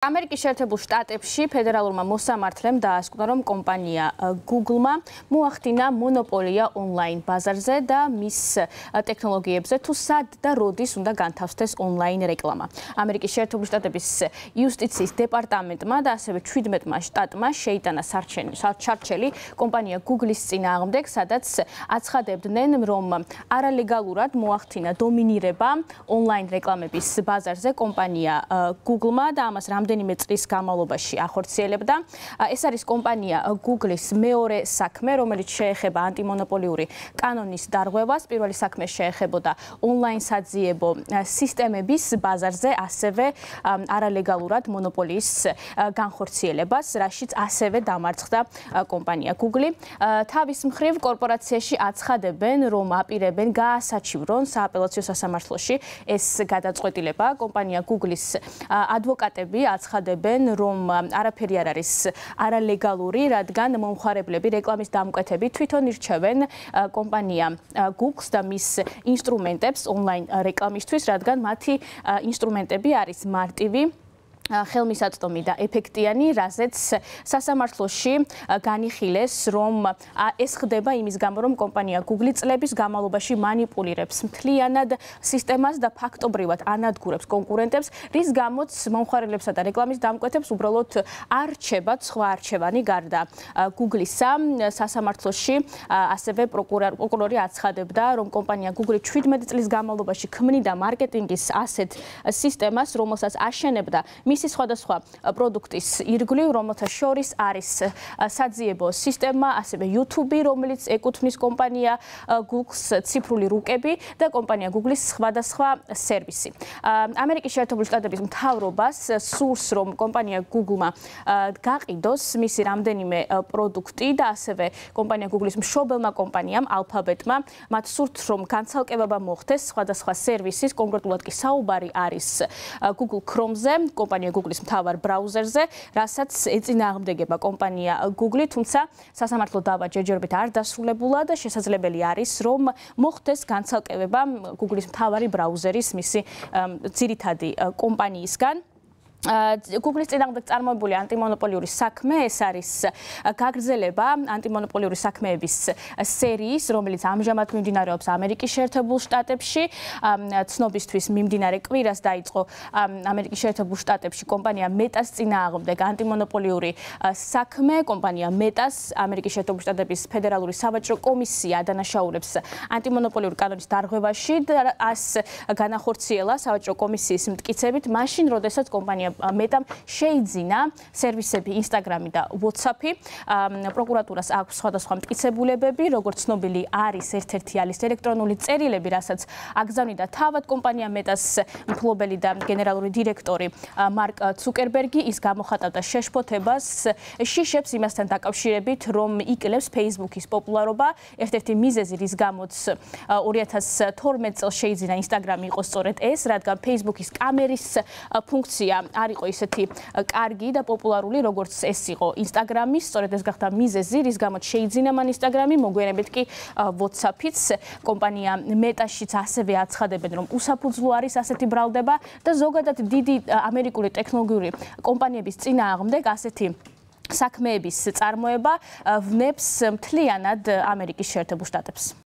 ამერიკის შეერთებულ შტატებში ფედერალურმა მოსამართლემ დაასკვნა, რომ კომპანია Google-მა მოახდინა მონოპოლია ონლაინ ბაზარზე და მის ტექნოლოგიებზე თუ სად და როდის უნდა განთავსდეს ონლაინ რეკლამა. ამერიკის შეერთებული შტატების იუსტიციის დეპარტამენტმა და ასევე 17-მა შტატმა შეიტანა ჩარჩელი კომპანია Google-ის წინააღმდეგ, სადაც აცხადებდნენ, რომ არალეგალურად მოახდინა დომინირება ონლაინ რეკლამების ბაზარზე კომპანია Google-მა და ამას რამდენიმე წლის განმავლობაში ახორციელებდა. ეს არის კომპანია Google-ის მეორე საქმე, რომელიც შეეხება ანტიმონოპოლიური კანონის დარღვევას. პირველი საქმე შეეხებოდა ონლაინ საძიებო სისტემების ბაზარზე, ასევე არალეგალურად მონოპოლიის განხორციელებას, რაშიც ასევე დამარცხდა კომპანია Google. თავის მხრივ კორპორაციაში აცხადებენ, რომ აპირებენ გაასაჩივრონ სააპელაციო სასამართლოში ეს გადაწყვეტილება. კომპანია Google-ის ადვოკატები აცხადებენ, რომ არაფერი არ არის არალეგალური, რადგან მომხმარებლები რეკლამის დამკვეთებით თვითონ ირჩევენ კომპანია Google-ს და მის ინსტრუმენტებს ონლაინ რეკლამისთვის, რადგან მათი ინსტრუმენტები არის მარტივი, ხელმისაწვდომი და ეფექტიანი, რაზეც სასამართლოში განიხილეს, რომ ეს ხდება იმის გამო, რომ კომპანია Google წლების განმავლობაში მანიპულირებს მთლიანად სისტემას და ფაქტობრივად ანადგურებს კონკურენტებს, რის გამოც მომხმარებლებსა და რეკლამის დამკვეთებს უბრალოდ არ რჩებათ სხვა არჩევანი გარდა Google-ისა. სასამართლოში ასევე პროკურორი აცხადებდა, რომ კომპანია Google 17 წლის განმავლობაში ქმნიდა მარკეტინგის ასეთ სისტემას, რომელსაც აშენებდა მისი სხვადასხვა პროდუქტის ირგვლივ, რომელთა შორის არის საძიებო სისტემა, ასევე YouTube, რომელიც ეკუთვნის კომპანია Google-ს, ციფრული რუკები და კომპანია Google-ის სხვადასხვა სერვისი. ამერიკის შეერთებული შტატების მთავრობას სურს, რომ კომპანია Google-მა გაყიდოს მისი რამდენიმე პროდუქტი და ასევე კომპანია Google-ის მშობელმა კომპანიამ Alphabet-მა მათ სურთ, რომ განცალკევება მოხდეს სხვადასხვა სერვისის, კონკრეტულად კი საუბარი არის Google Chrome-ზე, კომპანია Google-ის მთავარ ბრაუზერზე, რასაც ეწინააღმდეგება კომპანია Google, თუმცა სასამართლო დავა ჯერჯერობით არ დასრულებულა და შესაძლებელი არის, რომ მოხდეს განცალკევება Google-ის მთავარი ბრაუზერის მისი ძირითადი კომპანიისგან. Google-ის წინააღმდეგ წარმოებული ანტიმონოპოლიური საქმე, ეს არის გაგრძელება ანტიმონოპოლიური საქმეების სერიის, რომელიც ამჟამად მიმდინარეობს ამერიკის შეერთებულ შტატებში. ცნობისთვის მიმდინარე კვირას დაიწყო ამერიკის შეერთებულ შტატებში კომპანია Meta-ს წინააღმდეგ ანტიმონოპოლიური საქმე. კომპანია Meta-ს ამერიკის შეერთებული შტატების ფედერალური სავაჭრო კომისია ადანაშაულებს ანტიმონოპოლიური კანონის დარღვევაში და ას განახორციელა სავაჭრო კომისიის მტკიცებით, მაშინ, როდესაც კომპანია Meta-მ შეიძინა სერვისები Instagram-ი და WhatsApp-ი. პროკურატურას აქვს სხვადასხვა მტკიცებულებები, როგორც ცნობილი არის ერთ-ერთი არის ელექტრონული წერილები, რასაც აგზავნიდა თავად კომპანია Meta-ს მფლობელი და გენერალური დირექტორი მარკ ცუკერბერგი. ის გამოხატავდა შეშფოთებას, შიშებს იმასთან დაკავშირებით, რომ იკლებს Facebook-ის პოპულარობა. ერთ-ერთი მიზეზი, რის გამოც 2012 წელს შეიძინა Instagram-ი იყო სწორედ ეს, რადგან Facebook-ის კამერის ფუნქცია არ იყო ისეთი კარგი და პოპულარული, როგორც ეს იყო Instagram-ის. სწორედ ეს გახდა მიზეზი, რის გამოც შეიძინა მან Instagram-ი, მოგვიანებით კი WhatsApp-იც. კომპანია Meta-შიც ასევე აცხადებენ, რომ უსაფუძვლო არის ასეთი ბრალდება და ზოგადად დიდი ამერიკული ტექნოლოგიური კომპანიების წინააღმდეგ ასეთი საქმეების წარმოება ვნებს მთლიანად ამერიკის შეერთებულ შტატებს.